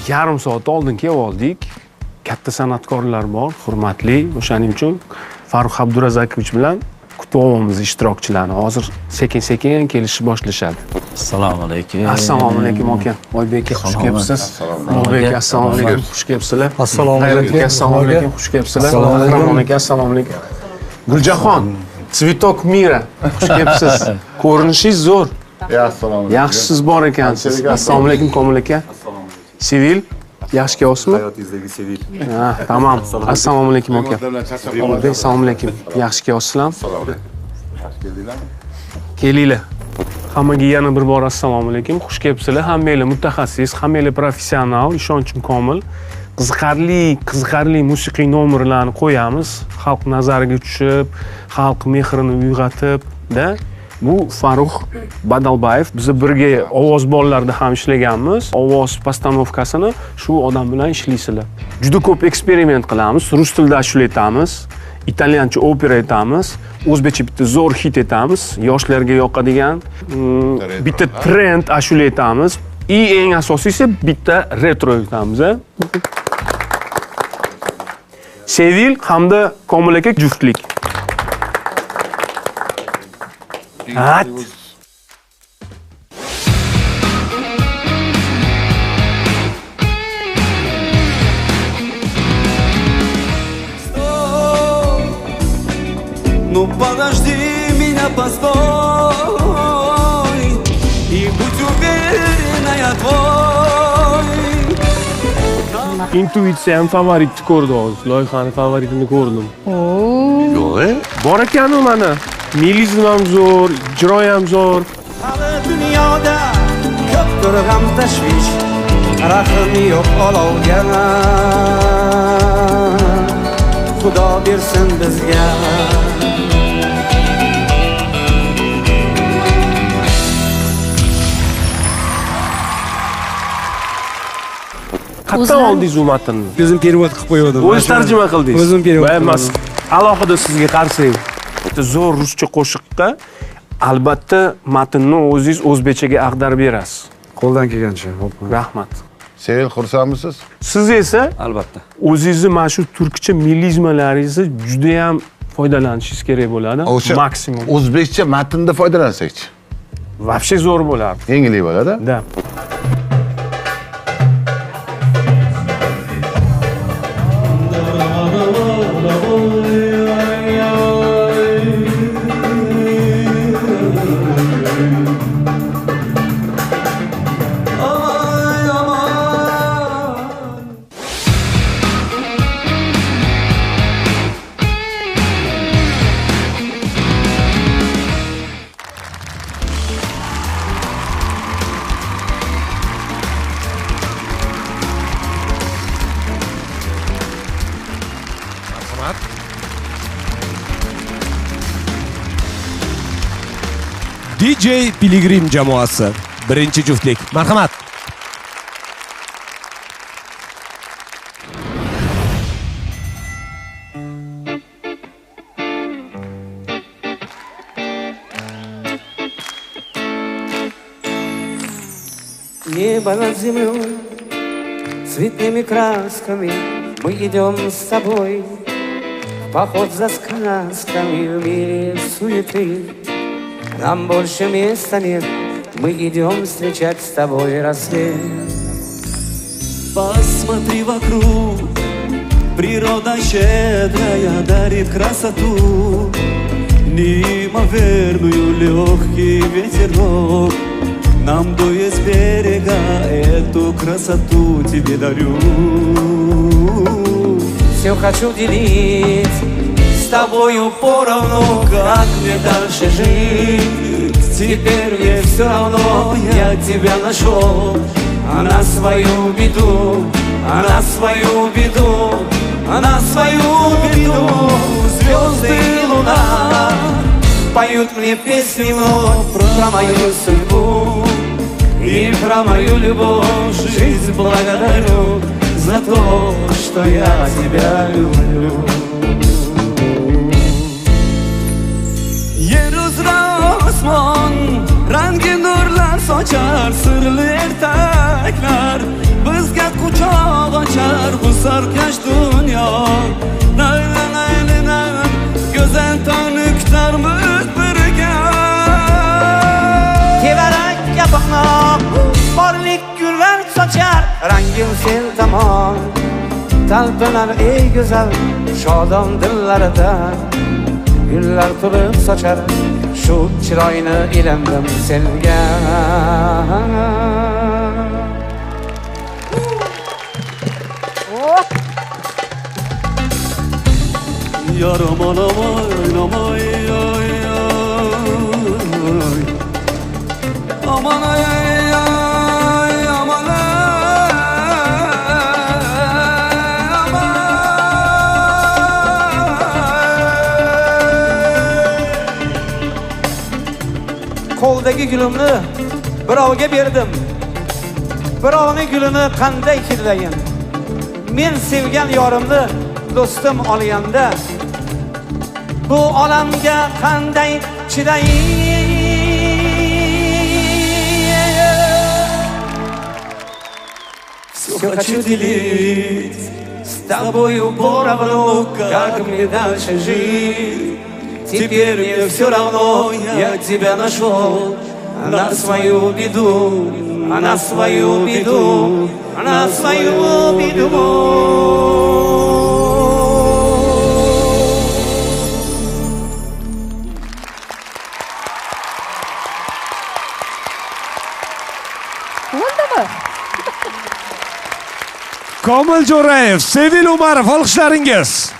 yarim soat oldin kelib oldik. Katta san'atkorlar bor, hurmatli. O'shaning uchun Farruh Abdurazakovich bilan kutib olamiz ishtirokchilarni. Hozir sekin-sekin kelishib boshlashadi. Assalomu alaykum. Assalomu alaykum aka. Oybek aka, xush kelibsiz. Oybek aka, assalomu alaykum. Xush kelibsizlar. Assalomu alaykum. Assalomu alaykum. Xush kelibsizlar. Rahmon aka, assalomu alaykum. Guljaxon, Tsvetok mira. Xush kelibsiz. Ko'rinishingiz zo'r. Assalomu alaykum. Yaxshisiz bor ekansiz. Assalomu alaykum Komil aka. Sevil, yaxshi kelyapsizmi? Hayotingizdagi sevil. Ha, tamam. Assalomu alaykum aka. Assalomu alaykum. Yaxshi kelyapsizlarmi? Yaxshi keldinglarmi? Kelinglar. Hammaga yana bir bor assalomu alaykum. Xush kelibsizlar. Hammanglar mutaxassis, hammanglar professional, ishonchim komil. Qiziqarli musiqiy nomerlarni qo'yamiz. Xalq nazariga tushib, xalq mehrini uyg'otib-da. Bu Farruh Badalbayev. Biz birga ovoz bolalarda ham ishlaganmiz. Ovoz postanovkasini shu odam bilan ishlaysizlar. Juda ko'p eksperiment qilamiz. Rus tilida ashula aytamiz, italyancha opera aytamiz, o'zbekcha bitta zo'r hit aytamiz, yoshlarga yoqadigan bitta trend ashula aytamiz. Eng asosiysi bitta retro aytamiz. Sevil hamda Komil aka juftlik. At. Ну подожди меня, постой, и будь уверена, я твой. Intuitsiyam favoritni ko'rdi hozir. Loyihani favoritini ko'rdim. Yo'q. Bor ekan-ku mana. Melizmam zo'r, ijroyam zo'r. Hali dunyoda ko'pdir g'am tashvish, rahm yo'q olovga. Xudo bersin bizga. Qattan oldingiz u matnni? O'zim perevod qilib qo'ydim. O'zingiz tarjima qildingiz. O'zim perevod qildim. Emas, alohida sizga qarasak. Zo'r ruscha qo'shiqqa albatta matnni o'zingiz o'zbekchaga ag'darib berasiz. Qo'ldan kelgancha. Rahmat. Sevil, xursandmisiz? Siz esa Albatta. o'zingizni mana shu turkcha melizmalaringizni juda ham foydalanishingiz kerak bo'ladi. Maksimum. O'zbekcha matnda foydalansakchi. Вообще zo'r bo'lardi. Yengillik bo'ladi. Da. DJ Piligrim jamoasi birinchi juftlik. Marhamat. Небо над землей цветными красками мы идем с тобой в поход за сказками в мире суеты. Нам больше места нет, мы идем встречать с тобой рассвет. Посмотри вокруг, природа щедрая дарит красоту, неимоверную легкий ветерок нам дует с берега, эту красоту тебе дарю. Все хочу делить с тобою поровну, как мне дальше жить? Теперь мне все равно, я тебя нашел, на свою беду, на свою беду, на свою беду. Звезды и луна поют мне песни вновь про мою судьбу и про мою любовь. Жизнь благодарю за то, что я тебя люблю. Yer uzra osmon rangi nurlar sochar, sirli ertaklar bizga quchoq ochar bu sarkash dunyo. Naylanaylinan go'zal tongni kutarmiz birga. Tevarak yapaqnoq borlik gullar sochar, rangin sen tomon talpinar ey go'zal shodon dillarida. Gullar to'lib sochar, shu chiroyni ilindim senga. Yaram alamay alamay ay ay. Aman ay ay aman Qo'ldagi gulimni birovga berdim. Birovning gulini qanday hidlayin? Men sevgan yorimni do'stim olganda bu olamga qanday chidayin? Всё хочу делить с тобою поровну, как мне дальше жить. Теперь мне все равно, я тебя нашел на свою беду, на свою беду, на свою беду. Komil Jo'rayev, Sevil Umarov, olqishlaringiz.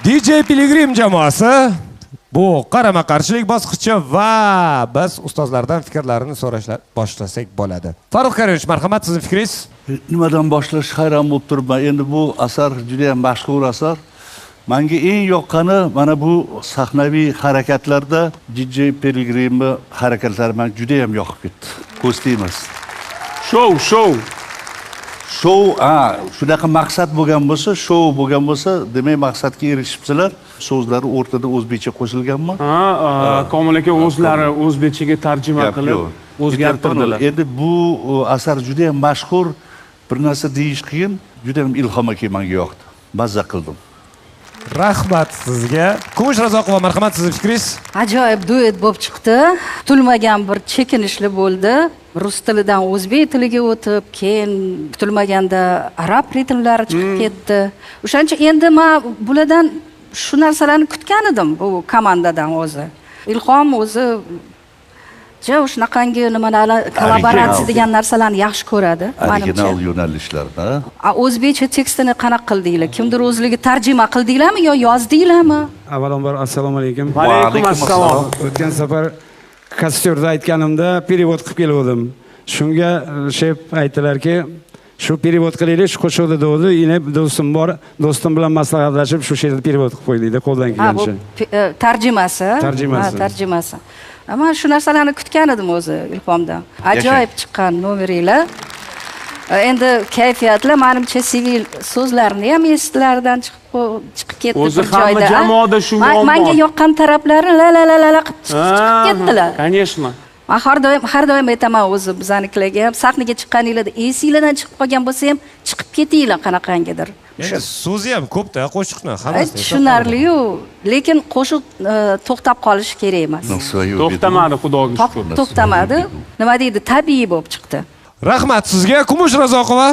DJ Piligrim jamoasi bu qarama-qarshilik bosqichi va biz ustozlardan fikrlarini so'rashga boshlasak bo'ladi. Farruh Karimov, marhamat, sizning fikringiz? Nimadan boshlash hayron bo'lib turibman. Endi bu asar juda ham mashhur asar. Menga eng yoqqani mana bu sahnaviy harakatlarda DJ Piligrimni harakatlari menga juda ham yoqib ketdi. Ko'ztiymiz. Show. Show, shunaqa maqsad bo'lgan bo'lsa, show bo'lgan bo'lsa, demak maqsadga erishibsizlar. So'zlari o'rtada o'zbekcha qo'shilganmi? Komil aka o'zlari o'zbekchaga tarjima qilib o'zgartirdilar. Endi bu asar juda ham mashhur, bir narsa deyish qiyin, juda ham ilhom aka menga yoqdi. Mazza qildim. Rahmat sizga. Kumush Razoqova, marhamat, sizning fikringiz? Ajoyib duet bo'lib chiqdi. Kutilmagan bir chekinishli bo'ldi. Rus tilidan o'zbek tiliga o'tib, keyin kutilmaganda arab ritmlari chiqib ketdi. O'shancha endi men bulardan shu narsalarni kutgan edim bu komandadan o'zi. Ilhom o'zi shunaqangi nimalar kollaboratsiya degan narsalarni yaxshi ko'radi, menimcha. Original yo'nalishlarda. O'zbekcha tekstini qanaqa qildinglar? Kimdir o'zligi tarjima qildinglarmi yo yozdinglarmi? Avvalambor assalomu alaykum. Va alaykum assalom. O'tgan safar kostyorda aytganimda perevod qilib kelgandim. Shunga shef aytdilarki, shu perevod qilaylik, shu qo'shiqda dedi, "Ine do'stim bor, do'stim bilan maslahatlashib shu yerda perevod qilib qo'ydik-da, qo'ldan kelgancha." Tarjimasi. Tarjimasi. Ama shu narsalarni kutgan edim o'zi Ilhomdan. Ajoyib chiqqan nomeringlar. Endi kayfiyatlar menimcha Sevil so'zlarini ham eslardan chiqib ketdi. O'zi hamma jamoada shu muammo. Menga yoqqan taraflari la qilib chiqib ketdilar. Конечно. Men har doim aytaman o'zi bizanikilarga ham sahnaga chiqqaninglarda esinglardan chiqib qolgan bo'lsa ham chiqib ketinglar qanaqangidir. Endi so'zi ham ko'p-da qo'shiqni, hammasi. Tushunarli-yu, lekin qo'shiq to'xtab qolishi kerak emas. To'xtamadi, xudoga shukr. To'xtamadi. Nima deydi? Tabiiy bo'lib chiqdi. Rahmat sizga, Kumush Razoqova.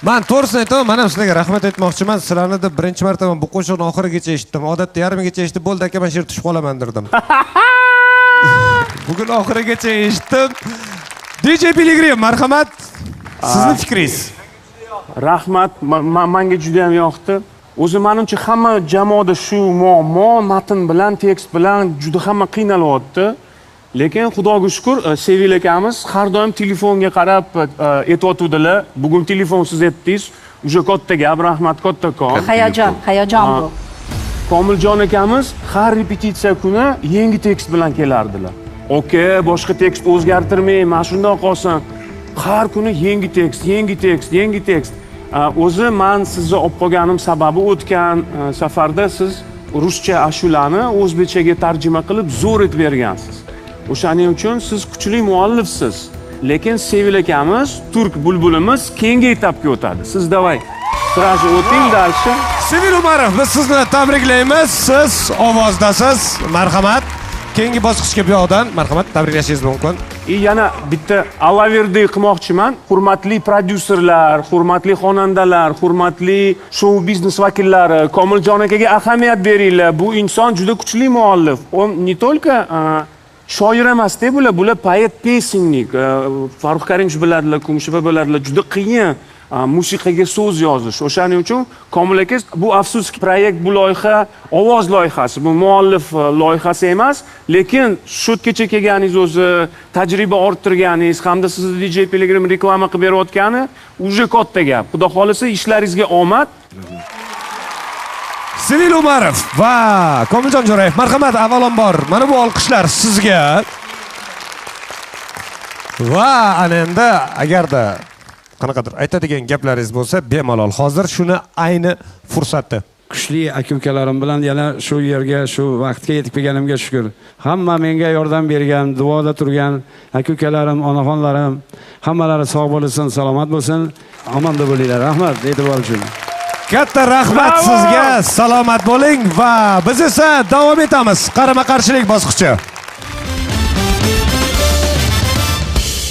Men to'g'risini aytaman, men ham sizlarga rahmat aytmoqchiman. Sizlarni deb birinchi marta men bu qo'shiqni oxirigacha eshitdim. Odatda yarmigacha eshitib bo'ldi, aka men shu yerda tushib qolaman derdim. Bugun oxirigacha eshitdim. DJ Piligrim, marhamat. Sizning fikringiz? Rahmat, menga juda ham yoqdi. O'zi menimcha hamma jamoada shu muammo, matn bilan, tekst bilan juda hamma qiynalyapti. Lekin xudoga shukr, Sevil akamiz har doim telefonga qarab aytayotdilar. Bugun telefonsiz aytdingiz. Uje katta gap, rahmat kattakon. Hayajon bu. Komiljon akamiz har repetitsiya kuni yangi tekst bilan kelardilar. Okay, boshqa tekst o'zgartirmang, mana shunday qolsin. Har kuni yangi tekst. O'zi men sizni olib qolganim sababi o'tgan safarda siz ruscha ashulani o'zbekchaga tarjima qilib zo'r etib bergansiz. O'shaning uchun siz kuchli muallifsiz. lekin Sevil akamiz, Turk bulbulimiz keyingi etapga o'tadi. Siz davay sразу o'ting дальше. Sevil Umarov, biz sizni tabriklaymiz. Siz ovozdasiz. Marhamat. Keyingi bosqichga bu yoqdan marhamat tabriklashingiz mumkin. Yana bitta alaverdi qilmoqchiman. Hurmatli prodyuserlar, hurmatli xonandalar, hurmatli shou biznes vakillari, Komiljon akaga ahamiyat beringlar. Bu inson juda kuchli muallif. Он не только shoir emas-da, bular poet pesingnik. Farruh Karimov biladilar, Kumushepa biladilar, juda qiyin musiqaga so'z yozish. O'shaning uchun Komil aka, bu afsuski proyekt, bu loyiha ovoz loyihasi, bu muallif loyihasi emas, lekin shu yergacha kelganingiz o'zi, tajriba orttirganingiz hamda sizni DJ Piligrim reklama qilib berayotgani uje katta gap. Xudo xolisa ishlaringizga omad. Sevil Umarov va Komiljon Jo'rayev, marhamat, avvalambor mana bu olqishlar sizga. Va ana endi agarda qanaqadir aytadigan gaplaringiz bo'lsa, bemalol hozir shuni ayni fursatda. Kuchli aka-ukalarim bilan yana shu yerga, shu vaqtga yetib kelganimga shukr. Hamma menga yordam bergan, duoda turgan aka-ukalarim, onaxonlarim, hammalari sog' bo'lsin, salomat bo'lsin, omonda bo'linglar. Rahmat e'tibor uchun. Katta rahmat sizga. Salomat bo'ling va biz esa davom etamiz. Qarama-qarshilik bosqichi.